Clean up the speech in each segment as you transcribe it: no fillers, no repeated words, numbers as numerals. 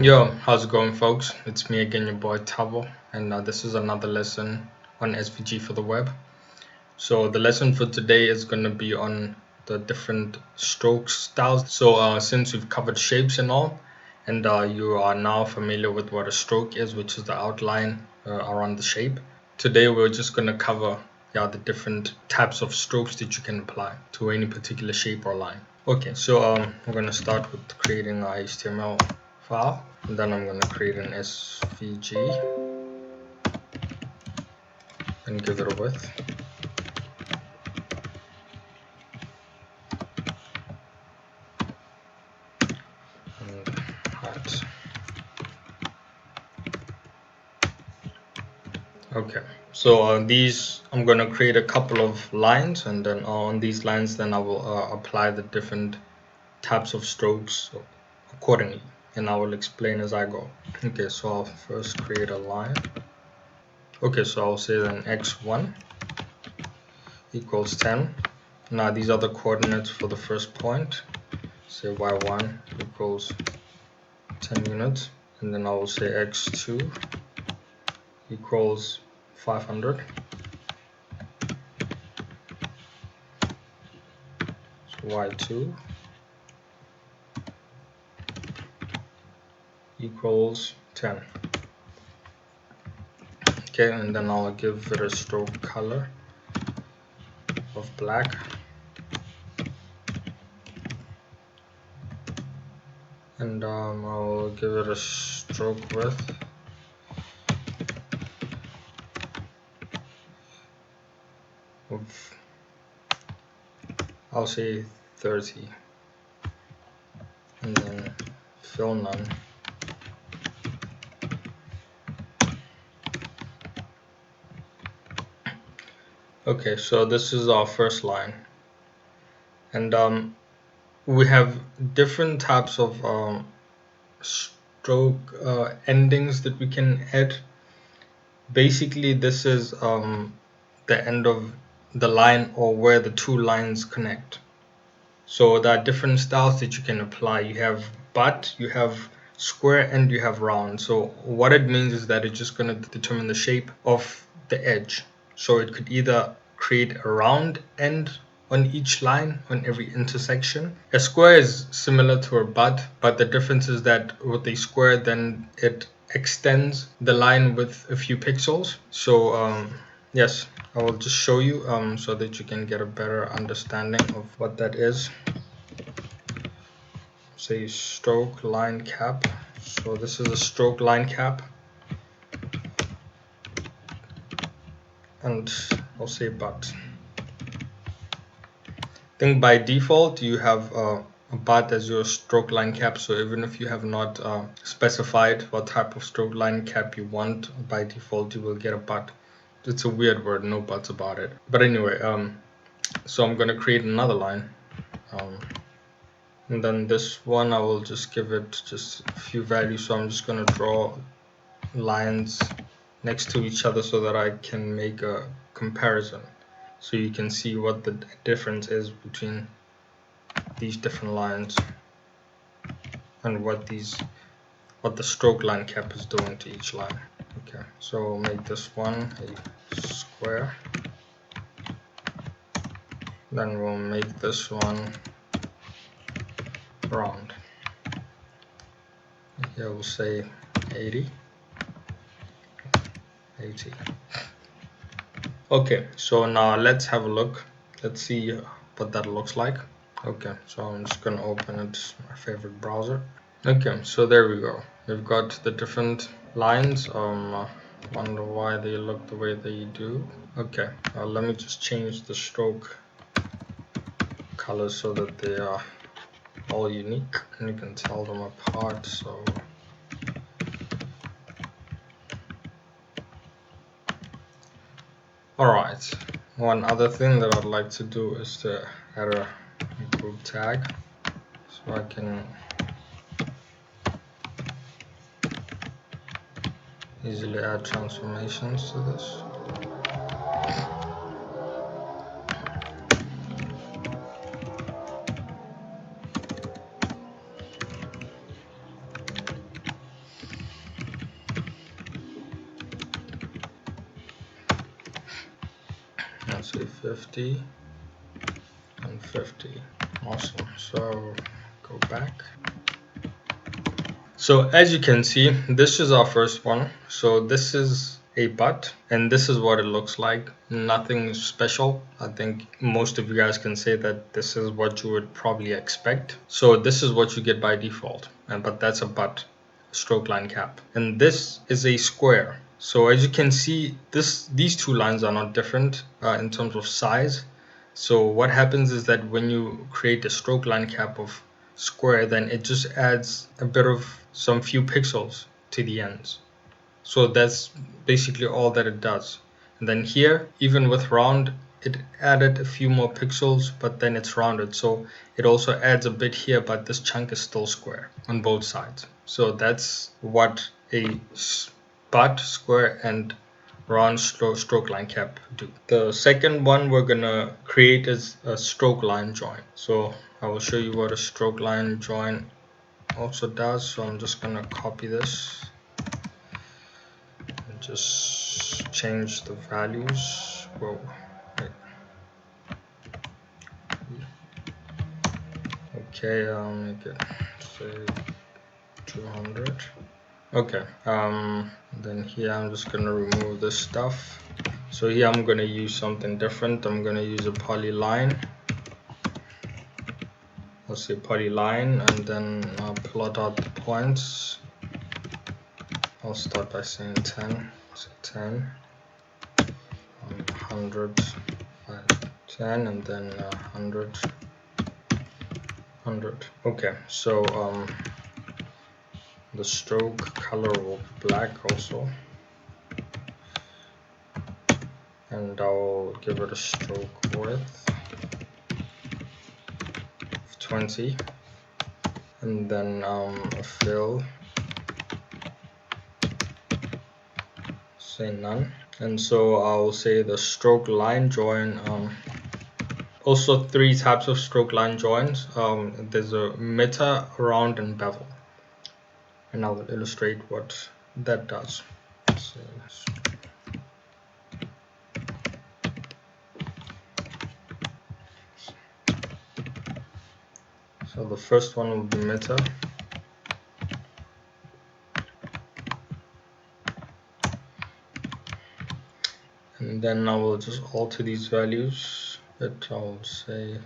Yo, how's it going, folks? It's me again, your boy Tavo, and this is another lesson on SVG for the web. So the lesson for today is going to be on the different stroke styles. So since we've covered shapes and all, and you are now familiar with what a stroke is, which is the outline around the shape, today we're just going to cover the different types of strokes that you can apply to any particular shape or line. Okay, so I'm going to start with creating an HTML file, and then I'm going to create an SVG and give it a width. And height. Okay, so these I'm going to create a couple of lines, and then on these lines then I will apply the different types of strokes accordingly, and I will explain as I go. Okay, so I'll first create a line. Okay, so I'll say then x1 equals 10. Now these are the coordinates for the first point. Say y1 equals 10 units, and then I will say x2 equals 500. So y2 equals 10. Okay, and then I'll give it a stroke color of black, and I'll give it a stroke width of, I'll say 30, and then fill none. Okay, so this is our first line, and we have different types of stroke endings that we can add. Basically, this is the end of the line, or where the two lines connect. So there are different styles that you can apply. You have butt, you have square, and you have round. So what it means is that it's just going to determine the shape of the edge. So it could either create a round end on each line, on every intersection. A square is similar to a butt, but the difference is that with a square, then it extends the line with a few pixels. So yes, I will just show you so that you can get a better understanding of what that is. Say stroke line cap. So this is a stroke line cap, and I'll say butt. I think by default you have a butt as your stroke line cap, so even if you have not specified what type of stroke line cap you want, by default you will get a butt. It's a weird word, no buts about it. But anyway, so I'm going to create another line, and then this one I will just give it just a few values. So I'm just going to draw lines next to each other so that I can make a comparison, so you can see what the difference is between these different lines and what the stroke line cap is doing to each line. Okay, so we'll make this one a square, then we'll make this one round. Here we'll say 80. Okay, so now let's have a look. Let's see what that looks like. Okay, so I'm just gonna open it, my favorite browser. Okay, so there we go. We've got the different lines. Wonder why they look the way they do. Okay, let me just change the stroke colors so that they are all unique and you can tell them apart. So alright, one other thing that I'd like to do is to add a group tag, so I can easily add transformations to this. say 50 and 50. Awesome. So go back. So as you can see, this is our first one. So this is a butt, and this is what it looks like. Nothing special. I think most of you guys can say that this is what you would probably expect. So this is what you get by default, but that's a butt, stroke line cap. And this is a square. So as you can see, these two lines are not different in terms of size. So what happens is that when you create a stroke line cap of square, then it just adds a bit of some few pixels to the ends. So that's basically all that it does. And then here, even with round, it added a few more pixels, but then it's rounded. So it also adds a bit here, but this chunk is still square on both sides. So that's what a butt, square, and round stroke line cap do. The second one we're gonna create is a stroke line join. So I will show you what a stroke line join also does. So I'm just gonna copy this and just change the values. Whoa, wait. Okay, I'll make it say 200. Okay, then here I'm just gonna remove this stuff. So here I'm gonna use something different. I'm gonna use a polyline. I'll say polyline, and then I'll plot out the points. I'll start by saying 10. So 10, 100 by 10, and then 100, 100. Okay, so the stroke color will be black also, and I'll give it a stroke width of 20, and then a fill, say none. And so I'll say the stroke line join. Also three types of stroke line joins. There's a meta, round, and bevel, and I will illustrate what that does. So the first one will be meta. And then I will just alter these values. I'll say,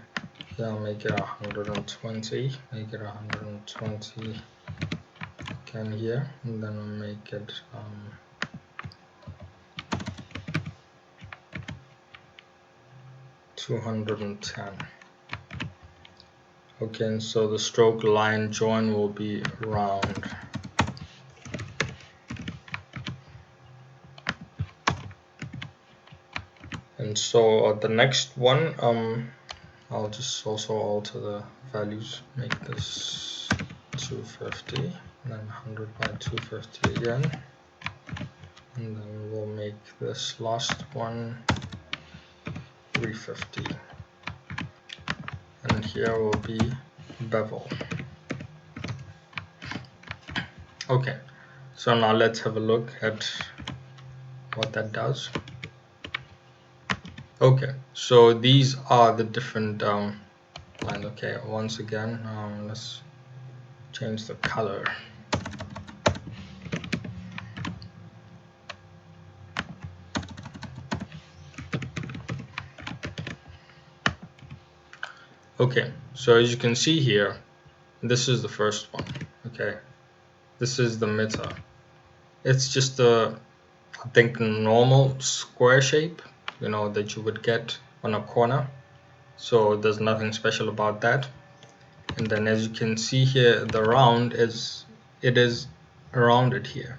yeah, I'll make it 120. Make it 120 again here, and then I'll make it 210. Okay, and so the stroke line join will be round. And so the next one, I'll just also alter the values. Make this 250, and then 100 by 250 again. And then we'll make this last one 350. And here will be bevel. Okay, so now let's have a look at what that does. Okay, so these are the different lines. Okay, once again, let's change the color. Okay, so as you can see here, this is the first one. Okay, this is the meta. It's just a, I think, normal square shape, you know, that you would get on a corner. So there's nothing special about that. And then as you can see here, the round is, it is rounded here.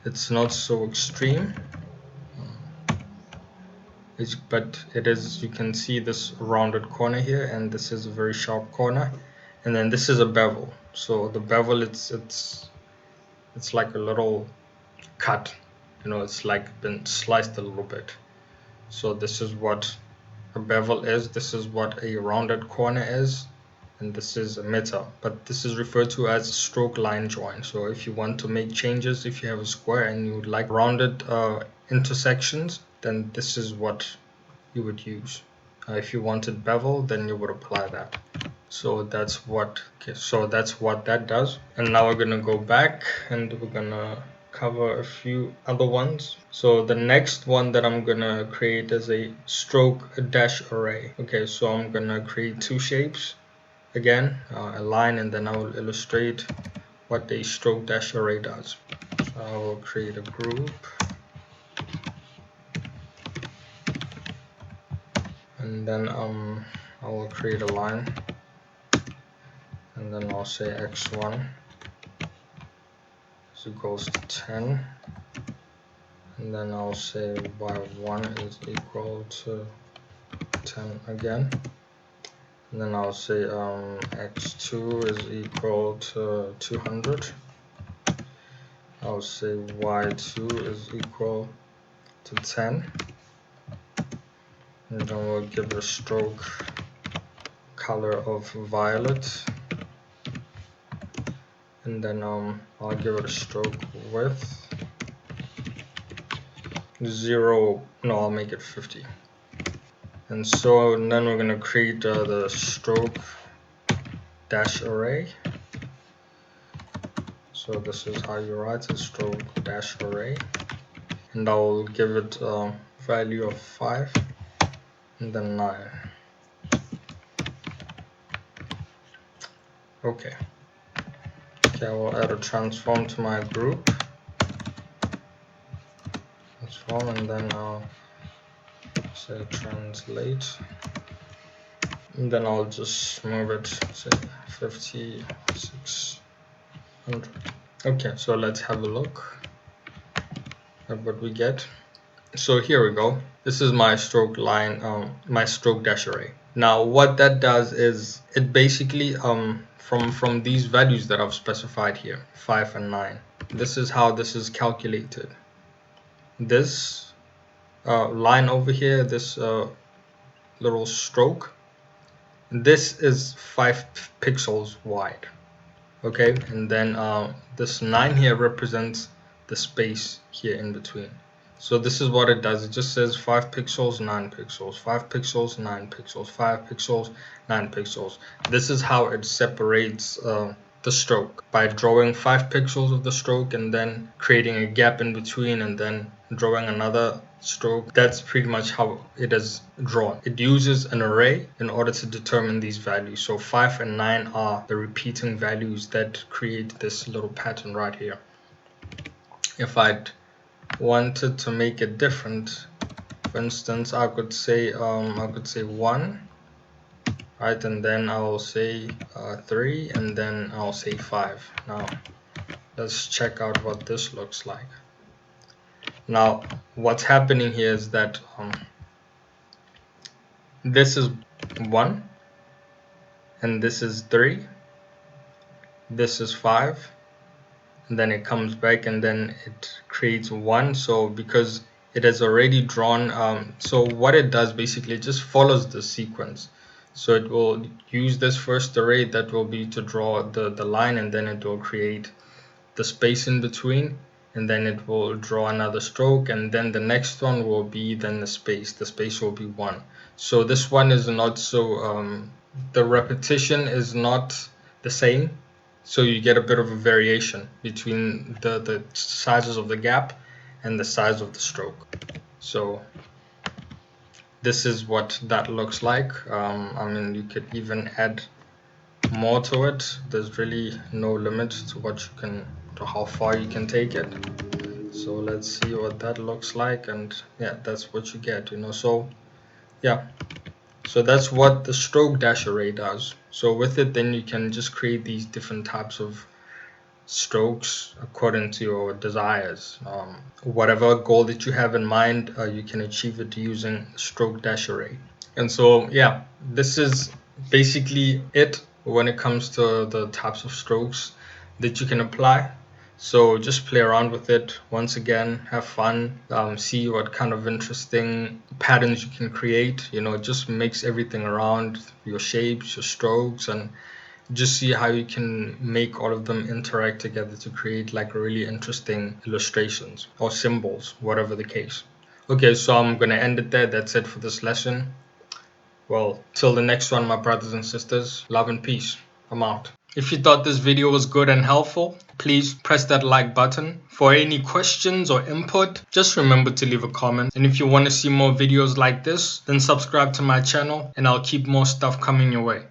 It's not so extreme, but it is, you can see this rounded corner here, and this is a very sharp corner. And then this is a bevel. So the bevel, it's like a little cut, you know, it's like been sliced a little bit. So this is what a bevel is, this is what a rounded corner is, and this is a meta, but this is referred to as a stroke line join. So if you want to make changes, if you have a square and you would like rounded intersections, then this is what you would use. If you wanted bevel, then you would apply that. So that's what that does. And now we're gonna go back and we're gonna cover a few other ones. So the next one that I'm gonna create is a stroke dash array. Okay, so I'm gonna create two shapes. Again, a line, and then I will illustrate what a stroke dash array does. So I will create a group, and then I will create a line, and then I'll say x1 is equals to 10, and then I'll say y1 is equal to 10 again, and then I'll say x2 is equal to 200. I'll say y2 is equal to 10, and then we'll give it a stroke color of violet, and then I'll give it a stroke width 0. No, I'll make it 50. And so then we're going to create the stroke dash array. So this is how you write a stroke dash array, and I'll give it a value of 5 and then 9. Okay, I will add a transform to my group, transform, and then I'll say translate, and then I'll just move it, say 5600. Okay, so let's have a look at what we get. So here we go. This is my stroke line, my stroke dash array. Now what that does is it basically from these values that I've specified here, 5 and 9, this is how this is calculated. This line over here, this little stroke, this is 5 pixels wide. Okay, and then this 9 here represents the space here in between. So this is what it does. It just says 5 pixels, 9 pixels, 5 pixels, 9 pixels, 5 pixels, 9 pixels. This is how it separates the stroke, by drawing 5 pixels of the stroke and then creating a gap in between and then drawing another stroke. That's pretty much how it is drawn. It uses an array in order to determine these values. So 5 and 9 are the repeating values that create this little pattern right here. If I'd wanted to make it different, for instance, I could say 1, right, and then I'll say 3, and then I'll say 5. Now let's check out what this looks like. Now what's happening here is that this is 1, and this is 3, this is 5, and then it comes back and then it creates 1. So because it has already drawn, so what it does basically, it just follows the sequence. So it will use this first array that will be to draw the line, and then it will create the space in between, and then it will draw another stroke, and then the next one will be then the space will be 1. So this one is not so the repetition is not the same, so you get a bit of a variation between the sizes of the gap and the size of the stroke. So this is what that looks like. I mean, you could even add more to it. There's really no limit to how far you can take it. So let's see what that looks like, and yeah, that's what you get, So yeah, so that's what the stroke dash array does. So with it, then you can just create these different types of strokes according to your desires. Whatever goal that you have in mind, you can achieve it using stroke dash array. And so yeah, this is basically it when it comes to the types of strokes that you can apply. So just play around with it. Once again, have fun, see what kind of interesting patterns you can create. Just mix everything around, your shapes, your strokes, and just see how you can make all of them interact together to create like really interesting illustrations or symbols, whatever the case. Okay, so I'm gonna end it there. That's it for this lesson. Well, till the next one, my brothers and sisters, love and peace. I'm out. If you thought this video was good and helpful, please press that like button. For any questions or input, just remember to leave a comment. And if you want to see more videos like this, then subscribe to my channel and I'll keep more stuff coming your way.